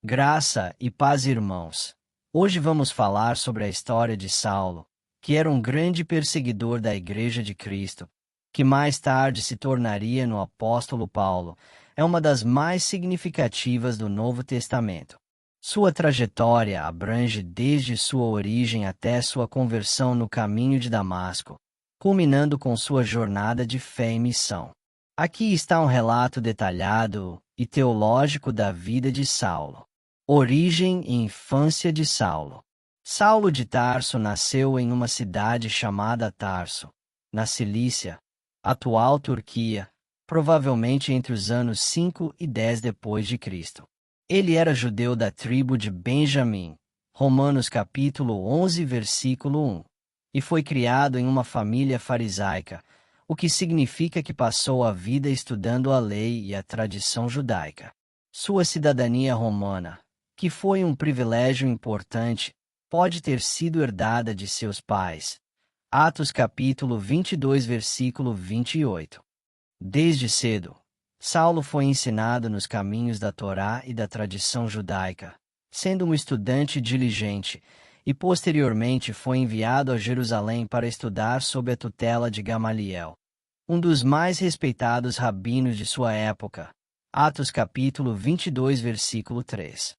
Graça e paz, irmãos. Hoje vamos falar sobre a história de Saulo, que era um grande perseguidor da Igreja de Cristo, que mais tarde se tornaria no apóstolo Paulo. É uma das mais significativas do Novo Testamento. Sua trajetória abrange desde sua origem até sua conversão no caminho de Damasco, culminando com sua jornada de fé e missão. Aqui está um relato detalhado e teológico da vida de Saulo. Origem e infância de Saulo. Saulo de Tarso nasceu em uma cidade chamada Tarso, na Cilícia, atual Turquia, provavelmente entre os anos 5 e 10 depois de Cristo. Ele era judeu da tribo de Benjamim, Romanos capítulo 11, versículo 1, e foi criado em uma família farisaica, o que significa que passou a vida estudando a lei e a tradição judaica. Sua cidadania romana, que foi um privilégio importante, pode ter sido herdada de seus pais. Atos capítulo 22, versículo 28. Desde cedo, Saulo foi ensinado nos caminhos da Torá e da tradição judaica, sendo um estudante diligente, e posteriormente foi enviado a Jerusalém para estudar sob a tutela de Gamaliel, um dos mais respeitados rabinos de sua época. Atos capítulo 22, versículo 3.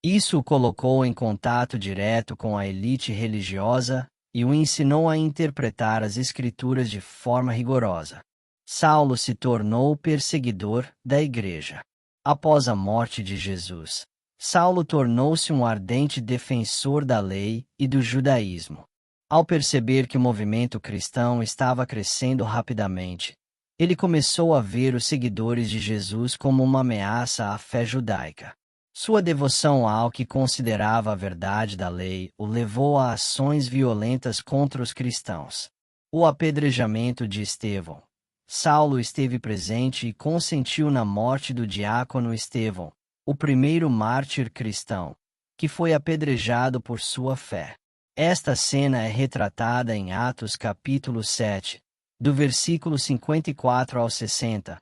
Isso o colocou em contato direto com a elite religiosa e o ensinou a interpretar as Escrituras de forma rigorosa. Saulo se tornou perseguidor da Igreja. Após a morte de Jesus, Saulo tornou-se um ardente defensor da lei e do judaísmo. Ao perceber que o movimento cristão estava crescendo rapidamente, ele começou a ver os seguidores de Jesus como uma ameaça à fé judaica. Sua devoção ao que considerava a verdade da lei o levou a ações violentas contra os cristãos. O apedrejamento de Estevão. Saulo esteve presente e consentiu na morte do diácono Estevão, o primeiro mártir cristão, que foi apedrejado por sua fé. Esta cena é retratada em Atos capítulo 7, do versículo 54 ao 60,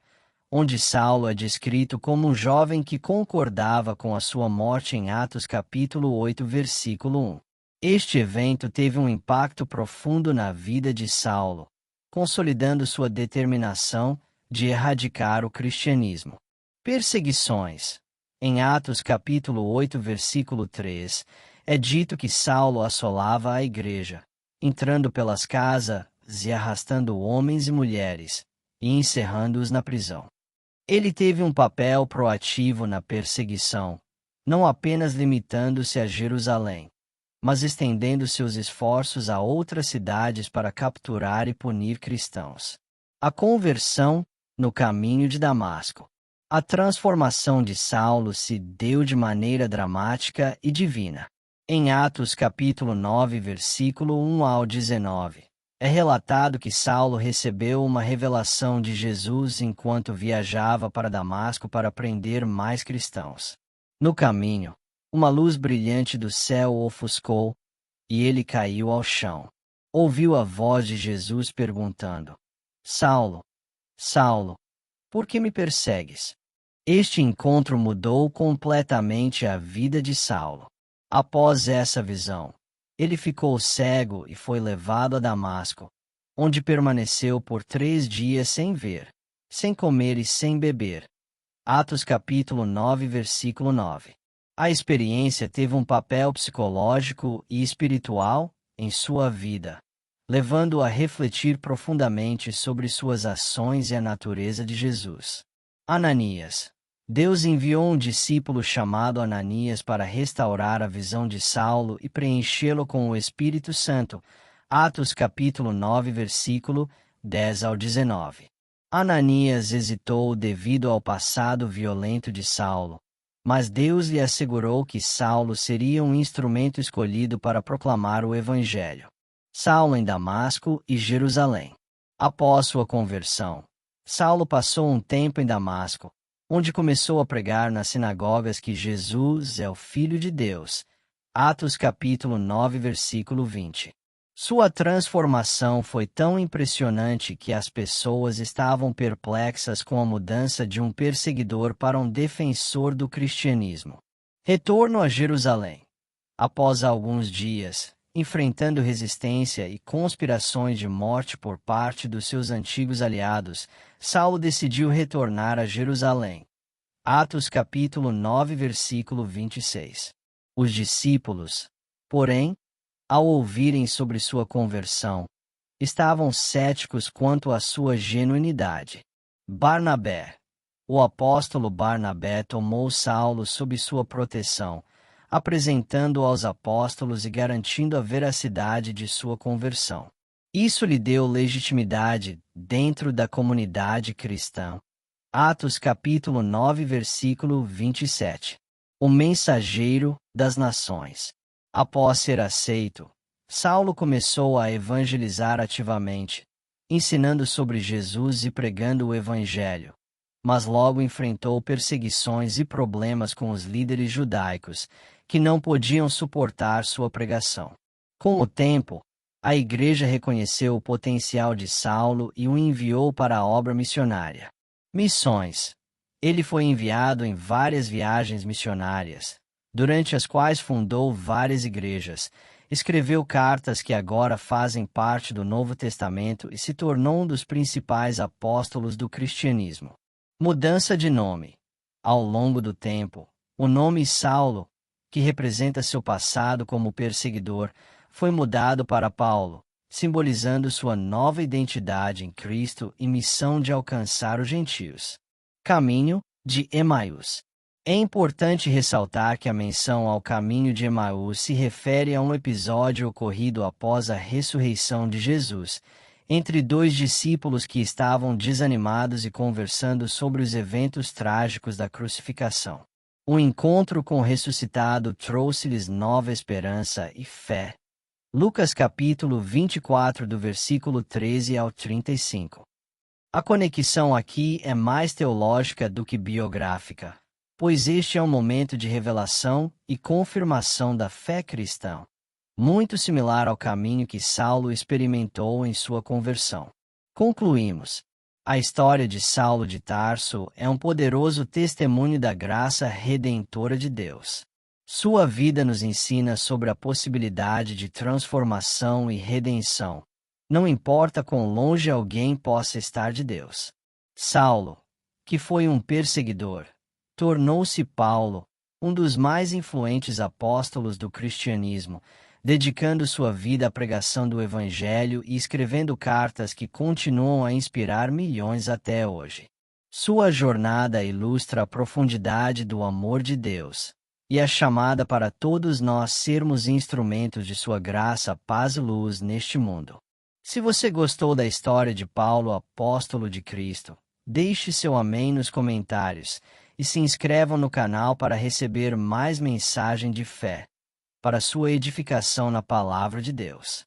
onde Saulo é descrito como um jovem que concordava com a sua morte em Atos capítulo 8, versículo 1. Este evento teve um impacto profundo na vida de Saulo, consolidando sua determinação de erradicar o cristianismo. Perseguições. Em Atos capítulo 8, versículo 3, é dito que Saulo assolava a igreja, entrando pelas casas e arrastando homens e mulheres, e encerrando-os na prisão. Ele teve um papel proativo na perseguição, não apenas limitando-se a Jerusalém, mas estendendo seus esforços a outras cidades para capturar e punir cristãos. A conversão no caminho de Damasco. A transformação de Saulo se deu de maneira dramática e divina. Em Atos capítulo 9, versículo 1 ao 19, é relatado que Saulo recebeu uma revelação de Jesus enquanto viajava para Damasco para prender mais cristãos. No caminho, uma luz brilhante do céu o ofuscou, e ele caiu ao chão. Ouviu a voz de Jesus perguntando: Saulo, Saulo, por que me persegues? Este encontro mudou completamente a vida de Saulo. Após essa visão, ele ficou cego e foi levado a Damasco, onde permaneceu por 3 dias sem ver, sem comer e sem beber. Atos capítulo 9, versículo 9. A experiência teve um papel psicológico e espiritual em sua vida, levando-o a refletir profundamente sobre suas ações e a natureza de Jesus. Ananias. Deus enviou um discípulo chamado Ananias para restaurar a visão de Saulo e preenchê-lo com o Espírito Santo. Atos capítulo 9, versículo 10 ao 19. Ananias hesitou devido ao passado violento de Saulo, mas Deus lhe assegurou que Saulo seria um instrumento escolhido para proclamar o Evangelho. Saulo em Damasco e Jerusalém. Após sua conversão, Saulo passou um tempo em Damasco, onde começou a pregar nas sinagogas que Jesus é o Filho de Deus. Atos capítulo 9, versículo 20. Sua transformação foi tão impressionante que as pessoas estavam perplexas com a mudança de um perseguidor para um defensor do cristianismo. Retorno a Jerusalém. Após alguns dias, enfrentando resistência e conspirações de morte por parte dos seus antigos aliados, Saulo decidiu retornar a Jerusalém. Atos capítulo 9, versículo 26. Os discípulos, porém, ao ouvirem sobre sua conversão, estavam céticos quanto à sua genuinidade. Barnabé. O apóstolo Barnabé tomou Saulo sob sua proteção, apresentando-o aos apóstolos e garantindo a veracidade de sua conversão. Isso lhe deu legitimidade dentro da comunidade cristã. Atos capítulo 9, versículo 27. O mensageiro das nações. Após ser aceito, Saulo começou a evangelizar ativamente, ensinando sobre Jesus e pregando o evangelho. Mas logo enfrentou perseguições e problemas com os líderes judaicos, que não podiam suportar sua pregação. Com o tempo, a igreja reconheceu o potencial de Saulo e o enviou para a obra missionária. Missões. Ele foi enviado em várias viagens missionárias, durante as quais fundou várias igrejas, escreveu cartas que agora fazem parte do Novo Testamento e se tornou um dos principais apóstolos do cristianismo. Mudança de nome. Ao longo do tempo, o nome Saulo, que representa seu passado como perseguidor, foi mudado para Paulo, simbolizando sua nova identidade em Cristo e missão de alcançar os gentios. Caminho de Emaús. É importante ressaltar que a menção ao caminho de Emaús se refere a um episódio ocorrido após a ressurreição de Jesus, entre dois discípulos que estavam desanimados e conversando sobre os eventos trágicos da crucificação. O encontro com o ressuscitado trouxe-lhes nova esperança e fé. Lucas capítulo 24 do versículo 13 ao 35. A conexão aqui é mais teológica do que biográfica, pois este é um momento de revelação e confirmação da fé cristã, muito similar ao caminho que Saulo experimentou em sua conversão. Concluímos. A história de Saulo de Tarso é um poderoso testemunho da graça redentora de Deus. Sua vida nos ensina sobre a possibilidade de transformação e redenção, não importa quão longe alguém possa estar de Deus. Saulo, que foi um perseguidor, tornou-se Paulo, um dos mais influentes apóstolos do cristianismo, dedicando sua vida à pregação do Evangelho e escrevendo cartas que continuam a inspirar milhões até hoje. Sua jornada ilustra a profundidade do amor de Deus e a chamada para todos nós sermos instrumentos de sua graça, paz e luz neste mundo. Se você gostou da história de Paulo, apóstolo de Cristo, deixe seu amém nos comentários e se inscrevam no canal para receber mais mensagem de fé, para sua edificação na Palavra de Deus.